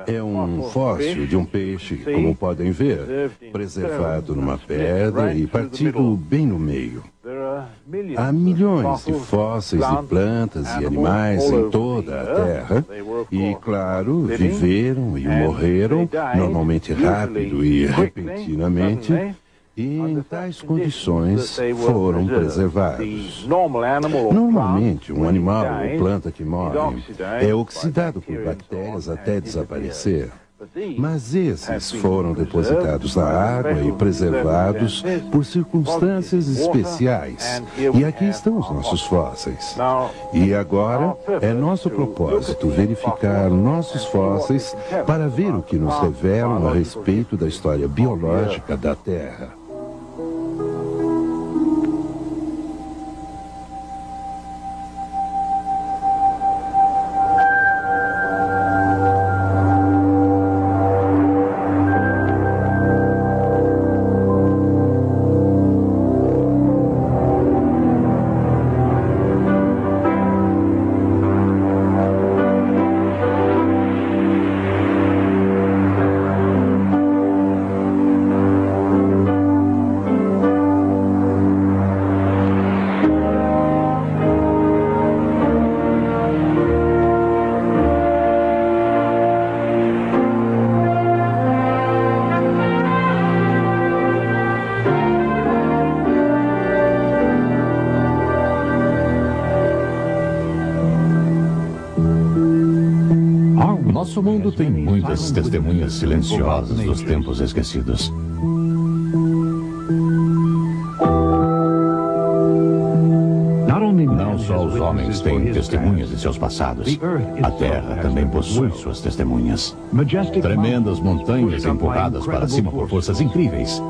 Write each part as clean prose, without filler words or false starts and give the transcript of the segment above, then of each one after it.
É um fóssil de um peixe, como podem ver, preservado numa pedra e partido bem no meio. Há milhões de fósseis de plantas e animais em toda a Terra e, claro, viveram e morreram, normalmente rápido e repentinamente, e em tais condições foram preservados. Normalmente, um animal ou planta que morre é oxidado por bactérias até desaparecer. Mas esses foram depositados na água e preservados por circunstâncias especiais. E aqui estão os nossos fósseis. E agora é nosso propósito verificar nossos fósseis para ver o que nos revelam a respeito da história biológica da Terra. Nosso mundo tem muitas testemunhas silenciosas dos tempos esquecidos. Não só os homens têm testemunhas de seus passados, a Terra também possui suas testemunhas. Tremendas montanhas empurradas para cima por forças incríveis.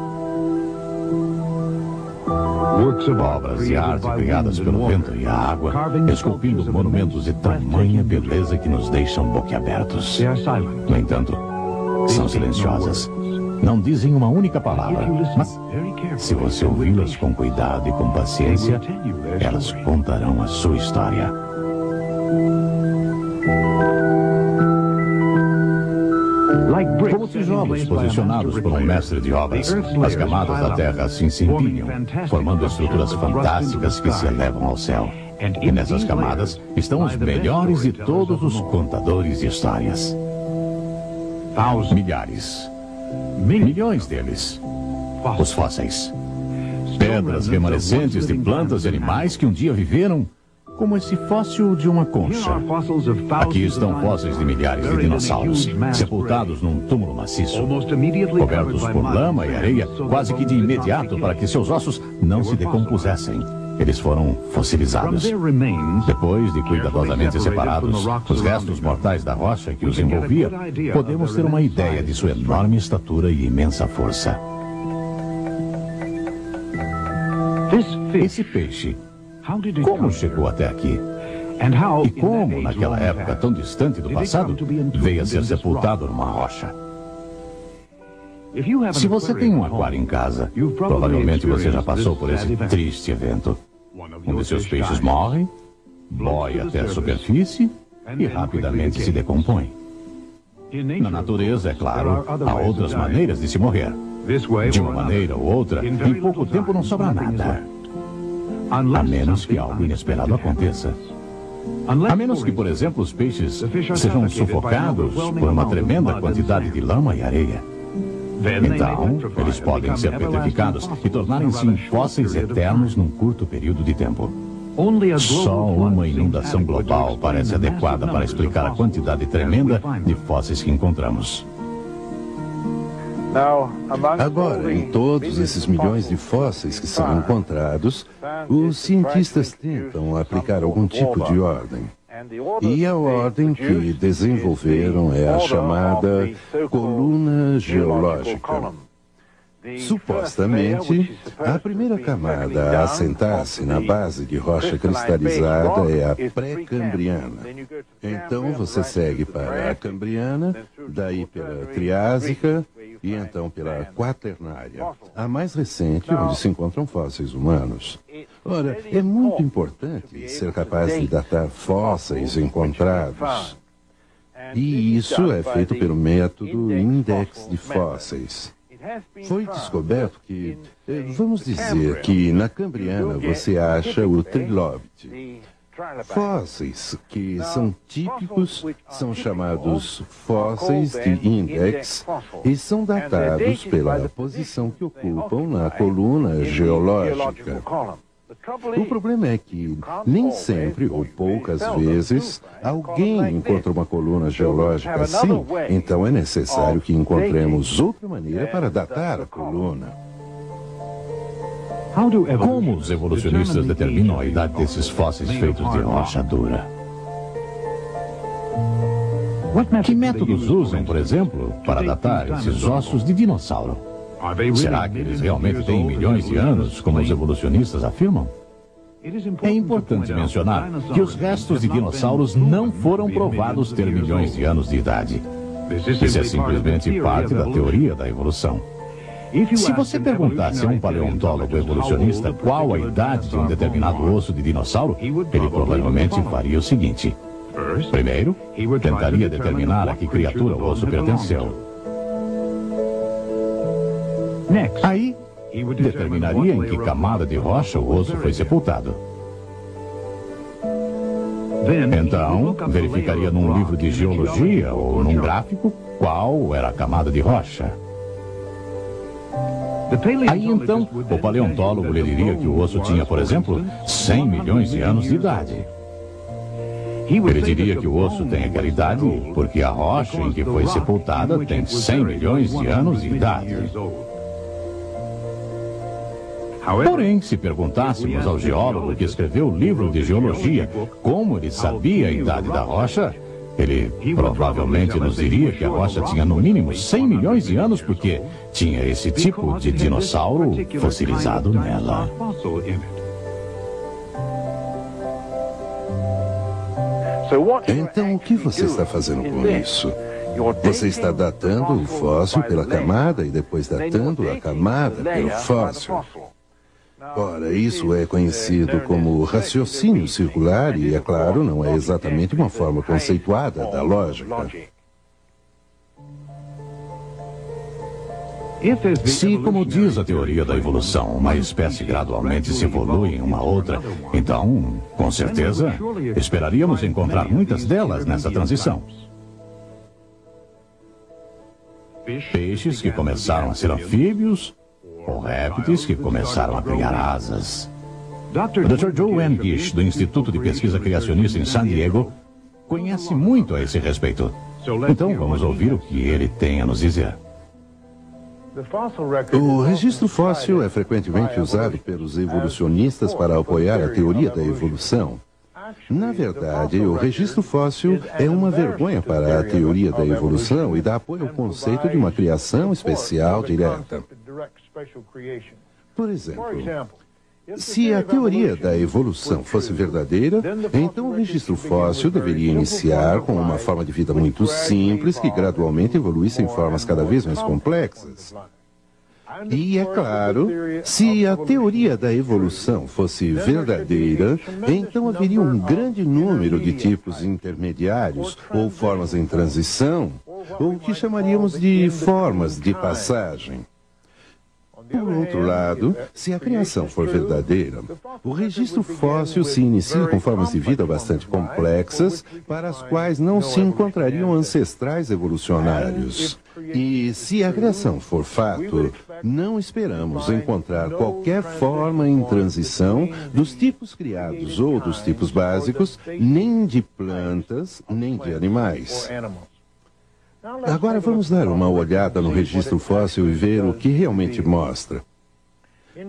Obras de arte criadas pelo vento e a água, esculpindo monumentos de tamanha beleza que nos deixam boquiabertos. No entanto, são silenciosas. Não dizem uma única palavra, mas se você ouvi-las com cuidado e com paciência, elas contarão a sua história. Como tijolos posicionados por um mestre de obras, as camadas da Terra assim se empilham, formando estruturas fantásticas que se elevam ao céu. E nessas camadas estão os melhores de todos os contadores de histórias. Milhares. Milhões deles. Os fósseis. Pedras remanescentes de plantas e animais que um dia viveram, como esse fóssil de uma concha. Aqui estão fósseis de milhares de dinossauros, sepultados num túmulo maciço, cobertos por lama e areia, quase que de imediato para que seus ossos não se decompusessem. Eles foram fossilizados. Depois de cuidadosamente separados os restos mortais da rocha que os envolvia, podemos ter uma ideia de sua enorme estatura e imensa força. Esse peixe, como chegou até aqui? E como, naquela época tão distante do passado, veio a ser sepultado numa rocha? Se você tem um aquário em casa, provavelmente você já passou por esse triste evento. Um de seus peixes morre, boia até a superfície e rapidamente se decompõe. Na natureza, é claro, há outras maneiras de se morrer. De uma maneira ou outra, em pouco tempo não sobra nada. A menos que algo inesperado aconteça. A menos que, por exemplo, os peixes sejam sufocados por uma tremenda quantidade de lama e areia. Então, eles podem ser petrificados e tornarem-se em fósseis eternos num curto período de tempo. Só uma inundação global parece adequada para explicar a quantidade tremenda de fósseis que encontramos. Agora, em todos esses milhões de fósseis que são encontrados, os cientistas tentam aplicar algum tipo de ordem. E a ordem que desenvolveram é a chamada coluna geológica. Supostamente, a primeira camada a assentar-se na base de rocha cristalizada é a pré-cambriana. Então você segue para a cambriana, daí pela triásica e então pela quaternária, a mais recente onde se encontram fósseis humanos. Ora, é muito importante ser capaz de datar fósseis encontrados. E isso é feito pelo método Index de Fósseis. Foi descoberto que, vamos dizer que na Cambriana você acha o trilobite. Fósseis que são típicos são chamados fósseis de Index e são datados pela posição que ocupam na coluna geológica. O problema é que nem sempre ou poucas vezes alguém encontra uma coluna geológica assim, então é necessário que encontremos outra maneira para datar a coluna. Como os evolucionistas determinam a idade desses fósseis feitos de rocha dura? Que métodos usam, por exemplo, para datar esses ossos de dinossauro? Será que eles realmente têm milhões de anos, como os evolucionistas afirmam? É importante mencionar que os restos de dinossauros não foram provados ter milhões de anos de idade. Isso é simplesmente parte da teoria da evolução. Se você perguntasse a um paleontólogo evolucionista qual a idade de um determinado osso de dinossauro, ele provavelmente faria o seguinte. Primeiro, tentaria determinar a que criatura o osso pertenceu. Aí, determinaria em que camada de rocha o osso foi sepultado. Então, verificaria num livro de geologia ou num gráfico qual era a camada de rocha. Aí então, o paleontólogo lhe diria que o osso tinha, por exemplo, 100 milhões de anos de idade. Ele diria que o osso tem aquela idade porque a rocha em que foi sepultada tem 100 milhões de anos de idade. Porém, se perguntássemos ao geólogo que escreveu o livro de geologia como ele sabia a idade da rocha, ele provavelmente nos diria que a rocha tinha no mínimo 100 milhões de anos porque tinha esse tipo de dinossauro fossilizado nela. Então, o que você está fazendo com isso? Você está datando o fóssil pela camada e depois datando a camada pelo fóssil. Ora, isso é conhecido como raciocínio circular e, é claro, não é exatamente uma forma conceituada da lógica. Se, como diz a teoria da evolução, uma espécie gradualmente se evolui em uma outra, então, com certeza, esperaríamos encontrar muitas delas nessa transição. Peixes que começaram a ser anfíbios, ou répteis que começaram a criar asas. Dr. Joe N. Gish, do Instituto de Pesquisa Criacionista em San Diego, conhece muito a esse respeito. Então vamos ouvir o que ele tem a nos dizer. O registro fóssil é frequentemente usado pelos evolucionistas para apoiar a teoria da evolução. Na verdade, o registro fóssil é uma vergonha para a teoria da evolução e dá apoio ao conceito de uma criação especial direta. Por exemplo, se a teoria da evolução fosse verdadeira, então o registro fóssil deveria iniciar com uma forma de vida muito simples que gradualmente evoluísse em formas cada vez mais complexas. E, é claro, se a teoria da evolução fosse verdadeira, então haveria um grande número de tipos intermediários ou formas em transição, ou o que chamaríamos de formas de passagem. Por outro lado, se a criação for verdadeira, o registro fóssil se inicia com formas de vida bastante complexas, para as quais não se encontrariam ancestrais evolucionários. E se a criação for fato, não esperamos encontrar qualquer forma em transição dos tipos criados ou dos tipos básicos, nem de plantas, nem de animais. Agora vamos dar uma olhada no registro fóssil e ver o que realmente mostra.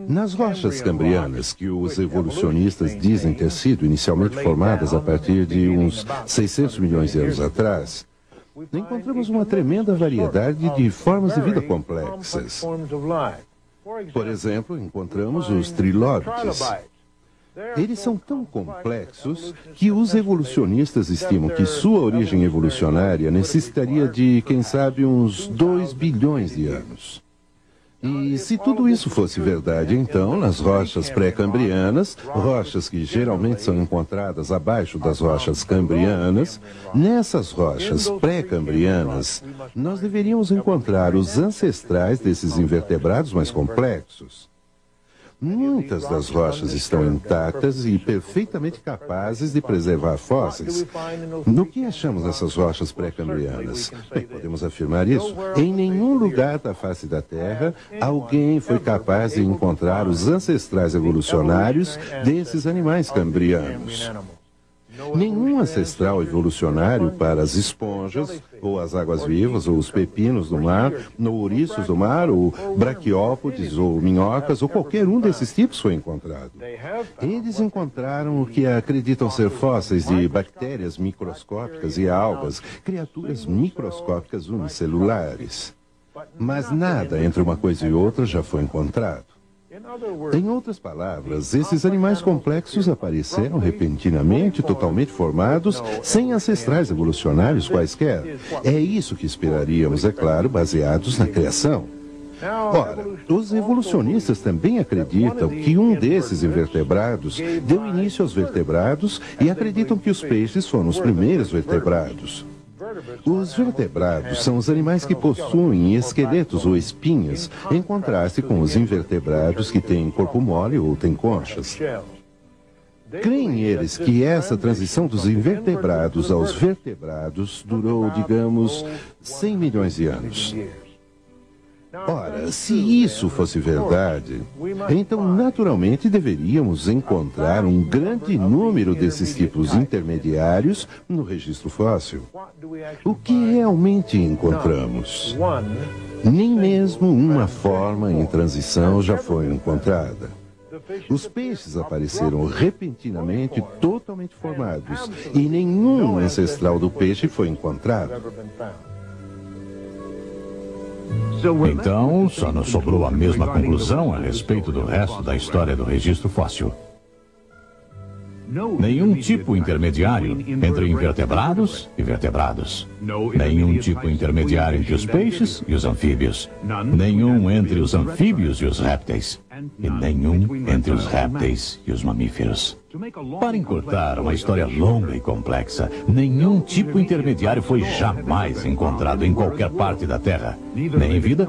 Nas rochas cambrianas, que os evolucionistas dizem ter sido inicialmente formadas a partir de uns 600 milhões de anos atrás, encontramos uma tremenda variedade de formas de vida complexas. Por exemplo, encontramos os trilóbites. Eles são tão complexos que os evolucionistas estimam que sua origem evolucionária necessitaria de, quem sabe, uns 2 bilhões de anos. E se tudo isso fosse verdade, então, nas rochas pré-cambrianas, rochas que geralmente são encontradas abaixo das rochas cambrianas, nessas rochas pré-cambrianas, nós deveríamos encontrar os ancestrais desses invertebrados mais complexos. Muitas das rochas estão intactas e perfeitamente capazes de preservar fósseis. No que achamos nessas rochas pré-cambrianas? Bem, podemos afirmar isso. Em nenhum lugar da face da Terra, alguém foi capaz de encontrar os ancestrais evolucionários desses animais cambrianos. Nenhum ancestral evolucionário para as esponjas, ou as águas-vivas, ou os pepinos do mar, ou ouriços do mar, ou braquiópodes, ou minhocas, ou qualquer um desses tipos foi encontrado. Eles encontraram o que acreditam ser fósseis de bactérias microscópicas e algas, criaturas microscópicas unicelulares. Mas nada entre uma coisa e outra já foi encontrado. Em outras palavras, esses animais complexos apareceram repentinamente, totalmente formados, sem ancestrais evolucionários quaisquer. É isso que esperaríamos, é claro, baseados na criação. Ora, os evolucionistas também acreditam que um desses invertebrados deu início aos vertebrados e acreditam que os peixes foram os primeiros vertebrados. Os vertebrados são os animais que possuem esqueletos ou espinhas, em contraste com os invertebrados que têm corpo mole ou têm conchas. Creem eles que essa transição dos invertebrados aos vertebrados durou, digamos, 100 milhões de anos. Ora, se isso fosse verdade, então naturalmente deveríamos encontrar um grande número desses tipos intermediários no registro fóssil. O que realmente encontramos? Nem mesmo uma forma em transição já foi encontrada. Os peixes apareceram repentinamente totalmente formados e nenhum ancestral do peixe foi encontrado. Então, só nos sobrou a mesma conclusão a respeito do resto da história do registro fóssil. Nenhum tipo intermediário entre invertebrados e vertebrados. Nenhum tipo intermediário entre os peixes e os anfíbios. Nenhum entre os anfíbios e os répteis. E nenhum entre os répteis e os mamíferos. Para encurtar uma história longa e complexa, nenhum tipo intermediário foi jamais encontrado em qualquer parte da Terra. Nem em vida,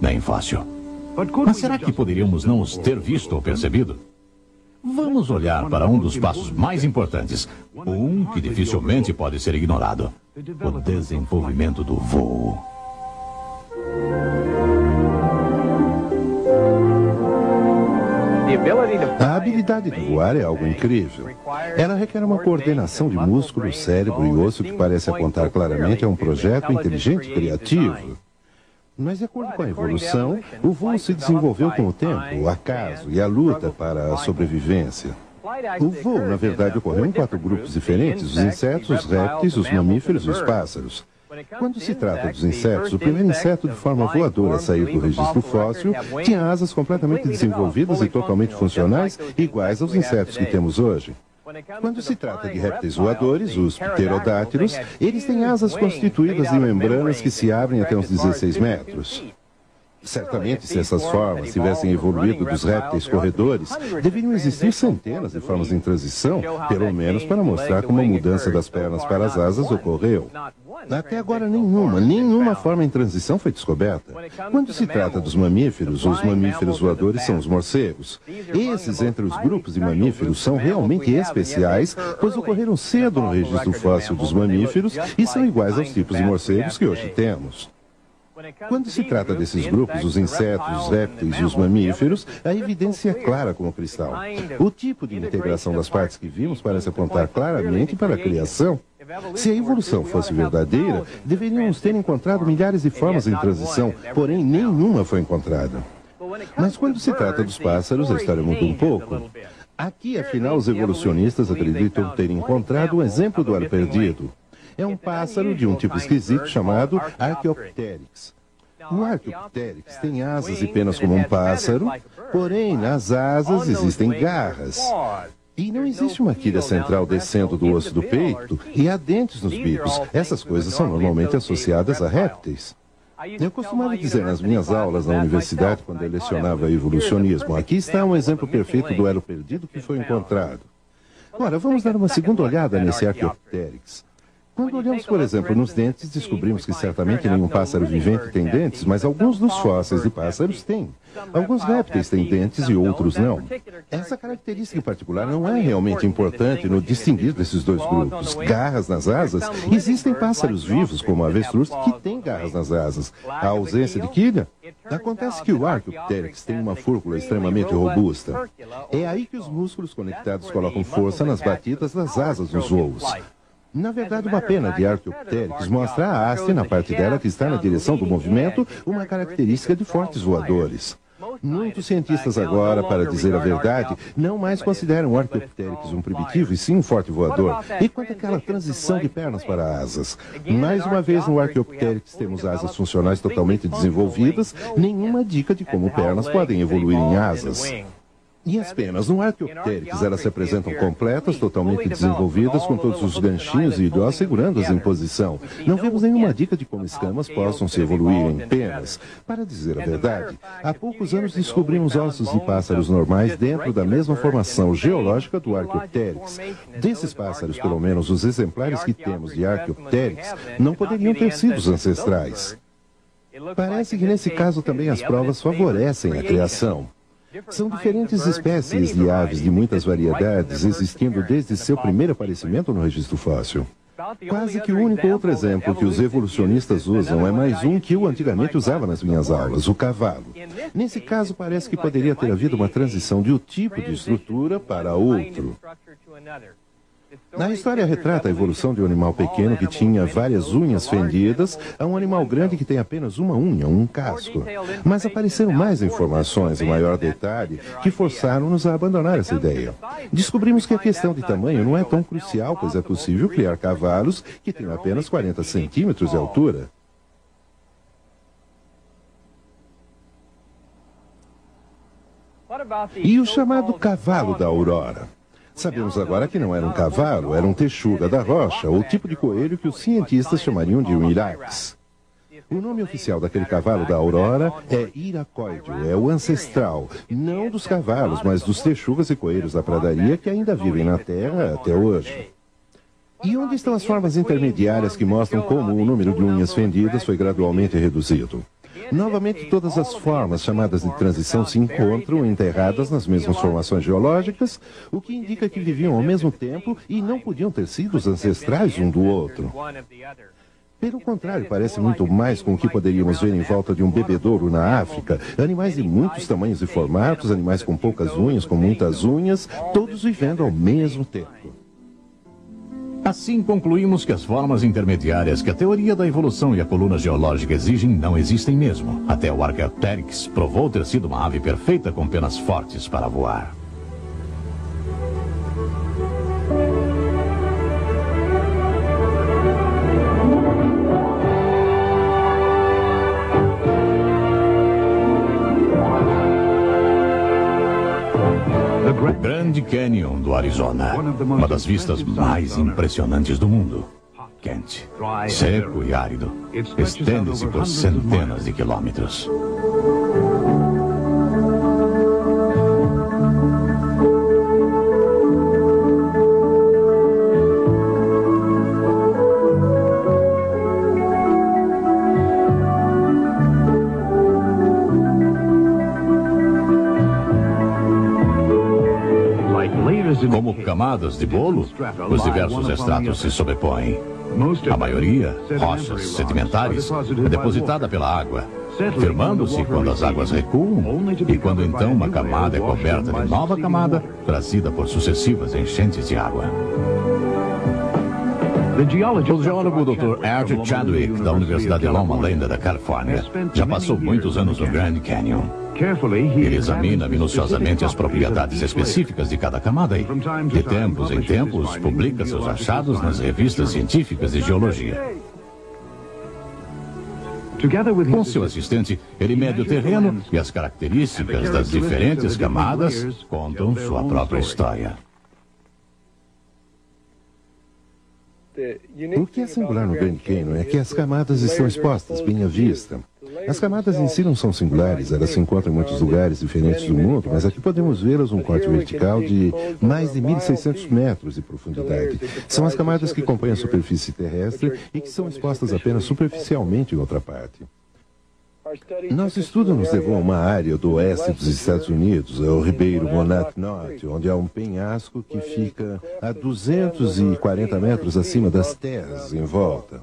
nem em fóssil. Mas será que poderíamos não os ter visto ou percebido? Vamos olhar para um dos passos mais importantes, um que dificilmente pode ser ignorado: o desenvolvimento do voo. A habilidade de voar é algo incrível. Ela requer uma coordenação de músculo, cérebro e osso que parece apontar claramente a um projeto inteligente e criativo. Mas, de acordo com a evolução, o voo se desenvolveu com o tempo, o acaso e a luta para a sobrevivência. O voo, na verdade, ocorreu em 4 grupos diferentes: os insetos, os répteis, os mamíferos e os pássaros. Quando se trata dos insetos, o primeiro inseto de forma voadora a sair do registro fóssil tinha asas completamente desenvolvidas e totalmente funcionais, iguais aos insetos que temos hoje. Quando se trata de répteis voadores, os pterodátilos, eles têm asas constituídas de membranas que se abrem até uns 16 metros. Certamente, se essas formas tivessem evoluído dos répteis corredores, deveriam existir centenas de formas em transição, pelo menos para mostrar como a mudança das pernas para as asas ocorreu. Até agora nenhuma forma em transição foi descoberta. Quando se trata dos mamíferos, os mamíferos voadores são os morcegos. Esses, entre os grupos de mamíferos, são realmente especiais, pois ocorreram cedo no registro fóssil dos mamíferos e são iguais aos tipos de morcegos que hoje temos. Quando se trata desses grupos, os insetos, os répteis e os mamíferos, a evidência é clara como cristal. O tipo de integração das partes que vimos parece apontar claramente para a criação. Se a evolução fosse verdadeira, deveríamos ter encontrado milhares de formas em transição, porém nenhuma foi encontrada. Mas quando se trata dos pássaros, a história muda um pouco. Aqui, afinal, os evolucionistas acreditam ter encontrado um exemplo do ar perdido. É um pássaro de um tipo esquisito chamado Archaeopteryx. O Archaeopteryx tem asas e penas como um pássaro, porém nas asas existem garras. E não existe uma quilha central descendo do osso do peito e há dentes nos bicos. Essas coisas são normalmente associadas a répteis. Eu costumava dizer nas minhas aulas na universidade, quando eu lecionava evolucionismo, aqui está um exemplo perfeito do elo perdido que foi encontrado. Ora, vamos dar uma segunda olhada nesse Archaeopteryx. Quando olhamos, por exemplo, nos dentes, descobrimos que certamente nenhum pássaro vivente tem dentes, mas alguns dos fósseis de pássaros têm. Alguns répteis têm dentes e outros não. Essa característica em particular não é realmente importante no distinguir desses dois grupos. Garras nas asas? Existem pássaros vivos, como a avestruz, que têm garras nas asas. A ausência de quilha? Acontece que o Archaeopteryx tem uma fúrcula extremamente robusta. É aí que os músculos conectados colocam força nas batidas das asas nos voos. Na verdade, uma pena de Archaeopteryx mostra a haste na parte dela que está na direção do movimento, uma característica de fortes voadores. Muitos cientistas agora, para dizer a verdade, não mais consideram o Archaeopteryx um primitivo e sim um forte voador. E quanto àquela transição de pernas para asas? Mais uma vez no Archaeopteryx temos asas funcionais totalmente desenvolvidas, nenhuma dica de como pernas podem evoluir em asas. E as penas no Archaeopteryx, elas se apresentam completas, totalmente desenvolvidas, com todos os ganchinhos e idós segurando-as em posição. Não vemos nenhuma dica de como escamas possam se evoluir em penas. Para dizer a verdade, há poucos anos descobrimos ossos de pássaros normais dentro da mesma formação geológica do Archaeopteryx. Desses pássaros, pelo menos os exemplares que temos de Archaeopteryx, não poderiam ter sido os ancestrais. Parece que nesse caso também as provas favorecem a criação. São diferentes espécies de aves de muitas variedades, existindo desde seu primeiro aparecimento no registro fóssil. Quase que o único outro exemplo que os evolucionistas usam é mais um que eu antigamente usava nas minhas aulas, o cavalo. Nesse caso, parece que poderia ter havido uma transição de um tipo de estrutura para outro. Na história retrata a evolução de um animal pequeno que tinha várias unhas fendidas a um animal grande que tem apenas uma unha, um casco. Mas apareceram mais informações em maior detalhe que forçaram-nos a abandonar essa ideia. Descobrimos que a questão de tamanho não é tão crucial, pois é possível criar cavalos que tenham apenas 40 centímetros de altura. E o chamado cavalo da aurora? Sabemos agora que não era um cavalo, era um texuga da rocha, ou tipo de coelho que os cientistas chamariam de um irax. O nome oficial daquele cavalo da aurora é iracoidio, é o ancestral, não dos cavalos, mas dos texugas e coelhos da pradaria que ainda vivem na Terra até hoje. E onde estão as formas intermediárias que mostram como o número de unhas fendidas foi gradualmente reduzido? Novamente, todas as formas chamadas de transição se encontram enterradas nas mesmas formações geológicas, o que indica que viviam ao mesmo tempo e não podiam ter sido os ancestrais um do outro. Pelo contrário, parece muito mais com o que poderíamos ver em volta de um bebedouro na África. Animais de muitos tamanhos e formatos, animais com poucas unhas, com muitas unhas, todos vivendo ao mesmo tempo. Assim, concluímos que as formas intermediárias que a teoria da evolução e a coluna geológica exigem não existem mesmo. Até o Archaeopteryx provou ter sido uma ave perfeita com penas fortes para voar. Grand Canyon do Arizona, uma das vistas mais impressionantes do mundo. Quente, seco e árido, estende-se por centenas de quilômetros. Como camadas de bolo, os diversos estratos se sobrepõem. A maioria, rochas sedimentares, é depositada pela água, firmando-se quando as águas recuam e quando então uma camada é coberta de nova camada, trazida por sucessivas enchentes de água. O geólogo Dr. Arthur Chadwick, da Universidade Loma Linda, da Califórnia, já passou muitos anos no Grand Canyon. Ele examina minuciosamente as propriedades específicas de cada camada e, de tempos em tempos, publica seus achados nas revistas científicas de geologia. Com seu assistente, ele mede o terreno e as características das diferentes camadas contam sua própria história. O que é singular no Grand Canyon é que as camadas estão expostas bem à vista. As camadas em si não são singulares, elas se encontram em muitos lugares diferentes do mundo, mas aqui podemos vê-las num corte vertical de mais de 1.600 metros de profundidade. São as camadas que compõem a superfície terrestre e que são expostas apenas superficialmente em outra parte. Nosso estudo nos levou a uma área do oeste dos Estados Unidos, o Ribeiro Monadnock, onde há um penhasco que fica a 240 metros acima das terras em volta.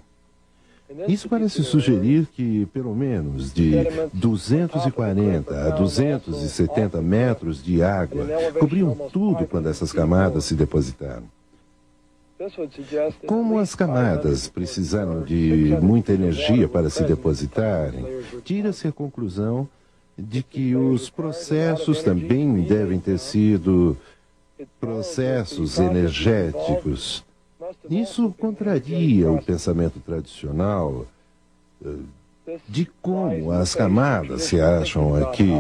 Isso parece sugerir que pelo menos de 240 a 270 metros de água cobriam tudo quando essas camadas se depositaram. Como as camadas precisaram de muita energia para se depositarem, tira-se a conclusão de que os processos também devem ter sido processos energéticos. Isso contraria o pensamento tradicional de como as camadas se acham aqui.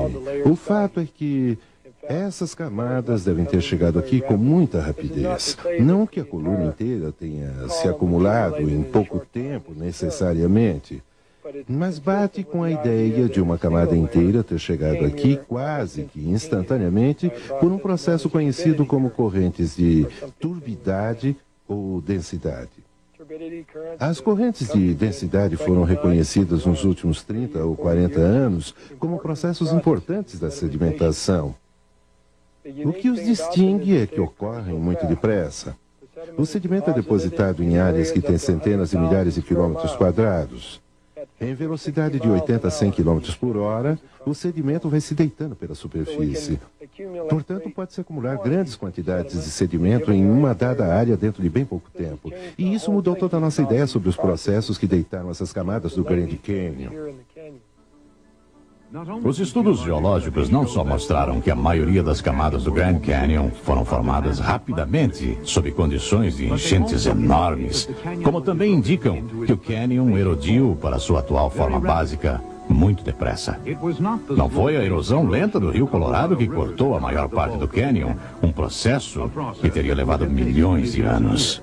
O fato é que essas camadas devem ter chegado aqui com muita rapidez. Não que a coluna inteira tenha se acumulado em pouco tempo, necessariamente, mas bate com a ideia de uma camada inteira ter chegado aqui quase que instantaneamente por um processo conhecido como correntes de turbidade ou densidade. As correntes de densidade foram reconhecidas nos últimos 30 ou 40 anos como processos importantes da sedimentação. O que os distingue é que ocorrem muito depressa. O sedimento é depositado em áreas que têm centenas de milhares de quilômetros quadrados. Em velocidade de 80 a 100 km por hora, o sedimento vai se deitando pela superfície. Portanto, pode-se acumular grandes quantidades de sedimento em uma dada área dentro de bem pouco tempo. E isso mudou toda a nossa ideia sobre os processos que deitaram essas camadas do Grand Canyon. Os estudos geológicos não só mostraram que a maioria das camadas do Grand Canyon foram formadas rapidamente, sob condições de enchentes enormes, como também indicam que o Canyon erodiu para sua atual forma básica muito depressa. Não foi a erosão lenta do rio Colorado que cortou a maior parte do Canyon, um processo que teria levado milhões de anos.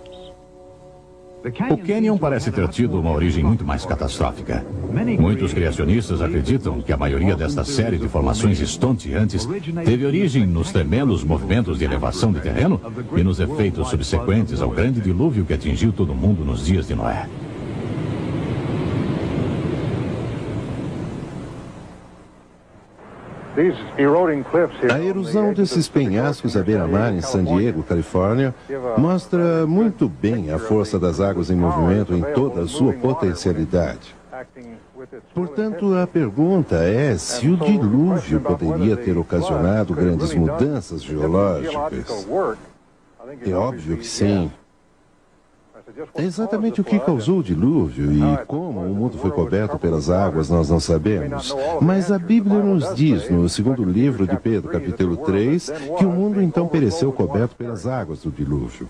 O Canyon parece ter tido uma origem muito mais catastrófica. Muitos criacionistas acreditam que a maioria desta série de formações estonteantes teve origem nos tremendos movimentos de elevação de terreno e nos efeitos subsequentes ao grande dilúvio que atingiu todo o mundo nos dias de Noé. A erosão desses penhascos à beira-mar em San Diego, Califórnia, mostra muito bem a força das águas em movimento em toda a sua potencialidade. Portanto, a pergunta é se o dilúvio poderia ter ocasionado grandes mudanças geológicas. É óbvio que sim. É exatamente o que causou o dilúvio e como o mundo foi coberto pelas águas nós não sabemos. Mas a Bíblia nos diz, no segundo livro de Pedro, capítulo 3, que o mundo então pereceu coberto pelas águas do dilúvio.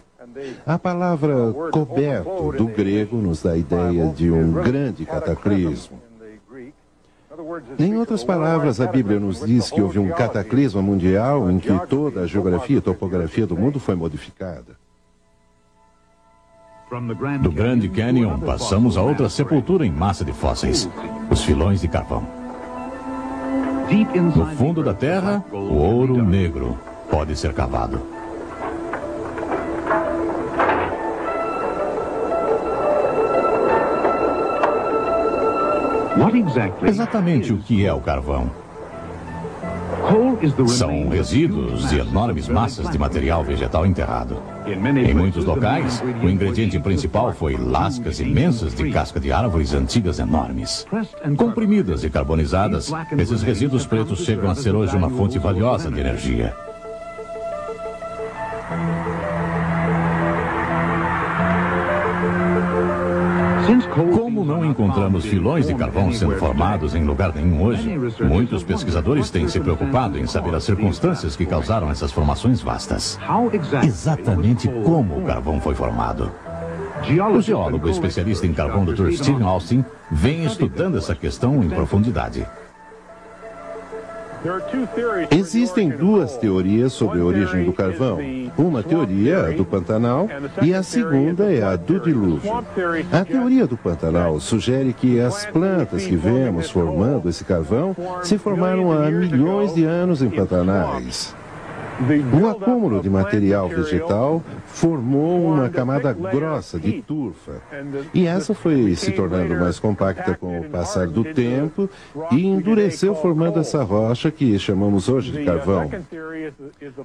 A palavra coberto, do grego, nos dá a ideia de um grande cataclismo. Em outras palavras, a Bíblia nos diz que houve um cataclisma mundial em que toda a geografia e topografia do mundo foi modificada. Do Grand Canyon, passamos a outra sepultura em massa de fósseis, os filões de carvão. No fundo da terra, o ouro negro pode ser cavado. Exatamente o que é o carvão? São resíduos de enormes massas de material vegetal enterrado. Em muitos locais, o ingrediente principal foi lascas imensas de casca de árvores antigas enormes. Comprimidas e carbonizadas, esses resíduos pretos chegam a ser hoje uma fonte valiosa de energia. Como não encontramos filões de carvão sendo formados em lugar nenhum hoje, muitos pesquisadores têm se preocupado em saber as circunstâncias que causaram essas formações vastas. Exatamente como o carvão foi formado. O geólogo especialista em carvão Dr. Steven Austin vem estudando essa questão em profundidade. Existem duas teorias sobre a origem do carvão. Uma teoria é a do Pantanal e a segunda é a do dilúvio. A teoria do Pantanal sugere que as plantas que vemos formando esse carvão se formaram há milhões de anos em pantanais. O acúmulo de material vegetal formou uma camada grossa de turfa, e essa foi se tornando mais compacta com o passar do tempo e endureceu formando essa rocha que chamamos hoje de carvão.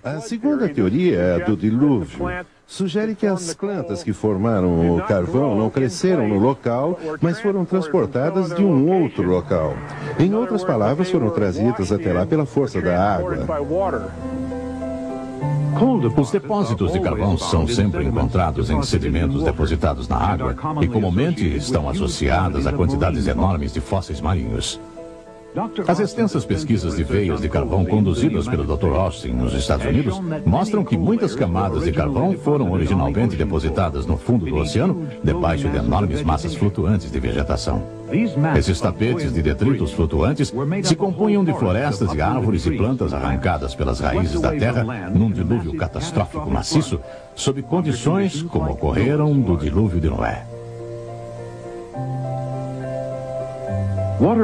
A segunda teoria é a do dilúvio. Sugere que as plantas que formaram o carvão não cresceram no local, mas foram transportadas de um outro local. Em outras palavras, foram trazidas até lá pela força da água. Os depósitos de carvão são sempre encontrados em sedimentos depositados na água e comumente estão associadas a quantidades enormes de fósseis marinhos. As extensas pesquisas de veias de carvão conduzidas pelo Dr. Austin nos Estados Unidos mostram que muitas camadas de carvão foram originalmente depositadas no fundo do oceano, debaixo de enormes massas flutuantes de vegetação. Esses tapetes de detritos flutuantes se compunham de florestas de árvores e plantas arrancadas pelas raízes da terra num dilúvio catastrófico maciço, sob condições como ocorreram do dilúvio de Noé.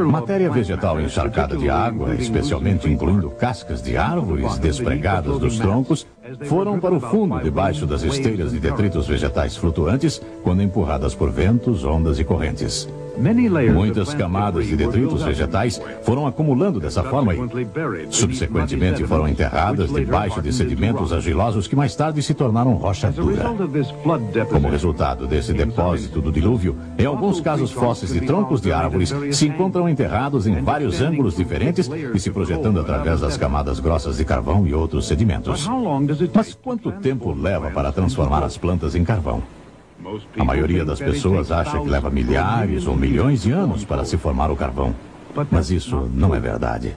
Matéria vegetal encharcada de água, especialmente incluindo cascas de árvores despregadas dos troncos, foram para o fundo debaixo das esteiras de detritos vegetais flutuantes quando empurradas por ventos, ondas e correntes. Muitas camadas de detritos vegetais foram acumulando dessa forma e, subsequentemente, foram enterradas debaixo de sedimentos argilosos que mais tarde se tornaram rocha dura. Como resultado desse depósito do dilúvio, em alguns casos fósseis de troncos de árvores se encontram enterrados em vários ângulos diferentes e se projetando através das camadas grossas de carvão e outros sedimentos. Mas quanto tempo leva para transformar as plantas em carvão? A maioria das pessoas acha que leva milhares ou milhões de anos para se formar o carvão. Mas isso não é verdade.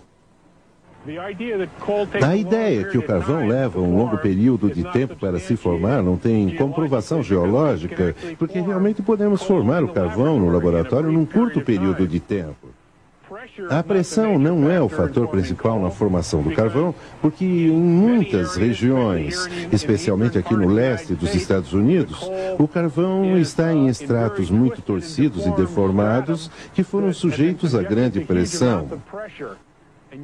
A ideia que o carvão leva um longo período de tempo para se formar não tem comprovação geológica, porque realmente podemos formar o carvão no laboratório num curto período de tempo. A pressão não é o fator principal na formação do carvão, porque em muitas regiões, especialmente aqui no leste dos Estados Unidos, o carvão está em estratos muito torcidos e deformados que foram sujeitos a grande pressão.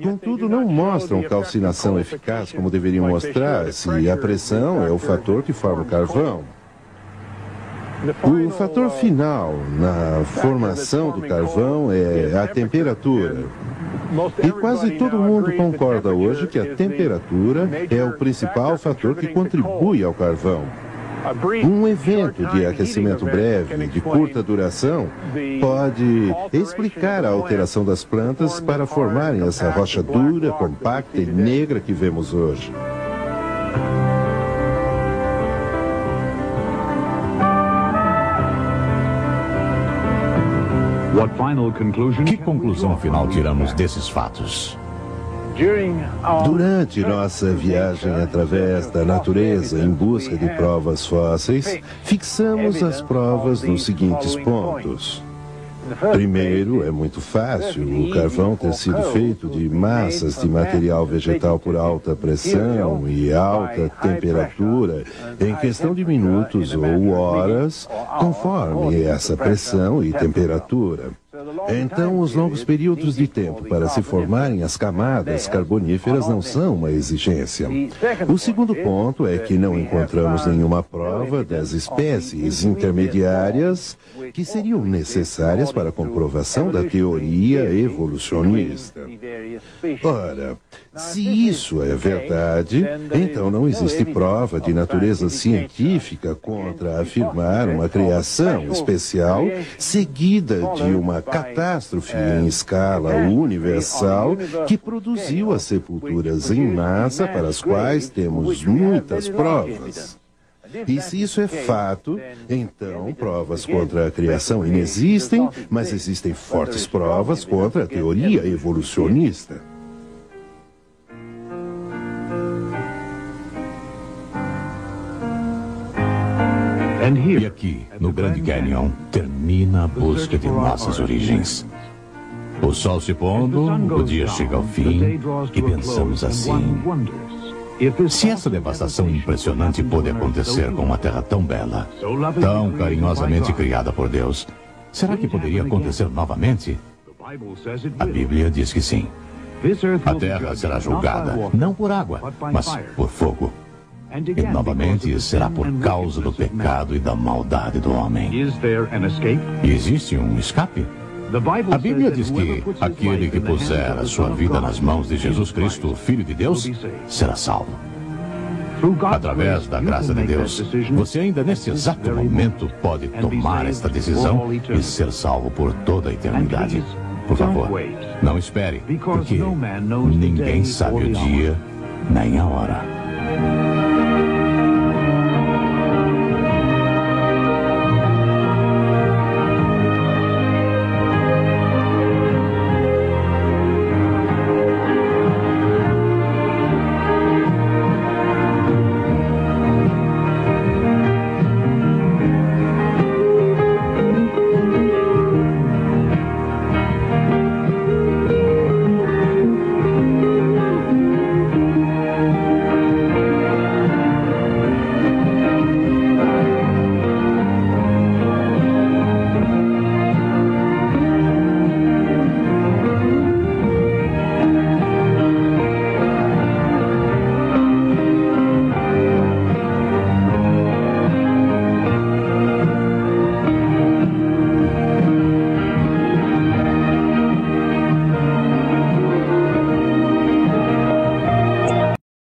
Contudo, não mostram calcinação eficaz como deveriam mostrar se a pressão é o fator que forma o carvão. O fator final na formação do carvão é a temperatura. E quase todo mundo concorda hoje que a temperatura é o principal fator que contribui ao carvão. Um evento de aquecimento breve, de curta duração, pode explicar a alteração das plantas para formarem essa rocha dura, compacta e negra que vemos hoje. Que conclusão final tiramos desses fatos? Durante nossa viagem através da natureza em busca de provas fósseis, fixamos as provas nos seguintes pontos. Primeiro, é muito fácil o carvão ter sido feito de massas de material vegetal por alta pressão e alta temperatura em questão de minutos ou horas, conforme essa pressão e temperatura. Então, os longos períodos de tempo para se formarem as camadas carboníferas não são uma exigência. O segundo ponto é que não encontramos nenhuma prova das espécies intermediárias que seriam necessárias para a comprovação da teoria evolucionista. Ora, se isso é verdade, então não existe prova de natureza científica contra afirmar uma criação especial seguida de uma catástrofe em escala universal que produziu as sepulturas em massa para as quais temos muitas provas. E se isso é fato, então provas contra a criação inexistem, mas existem fortes provas contra a teoria evolucionista. E aqui, no Grand Canyon, termina a busca de nossas origens. O sol se pondo, o dia chega ao fim e pensamos assim: se essa devastação impressionante pôde acontecer com uma terra tão bela, tão carinhosamente criada por Deus, será que poderia acontecer novamente? A Bíblia diz que sim. A terra será julgada, não por água, mas por fogo. E novamente será por causa do pecado e da maldade do homem. Existe um escape? A Bíblia diz que aquele que puser a sua vida nas mãos de Jesus Cristo, o Filho de Deus, será salvo. Através da graça de Deus, você ainda neste exato momento pode tomar esta decisão e ser salvo por toda a eternidade. Por favor, não espere, porque ninguém sabe o dia nem a hora.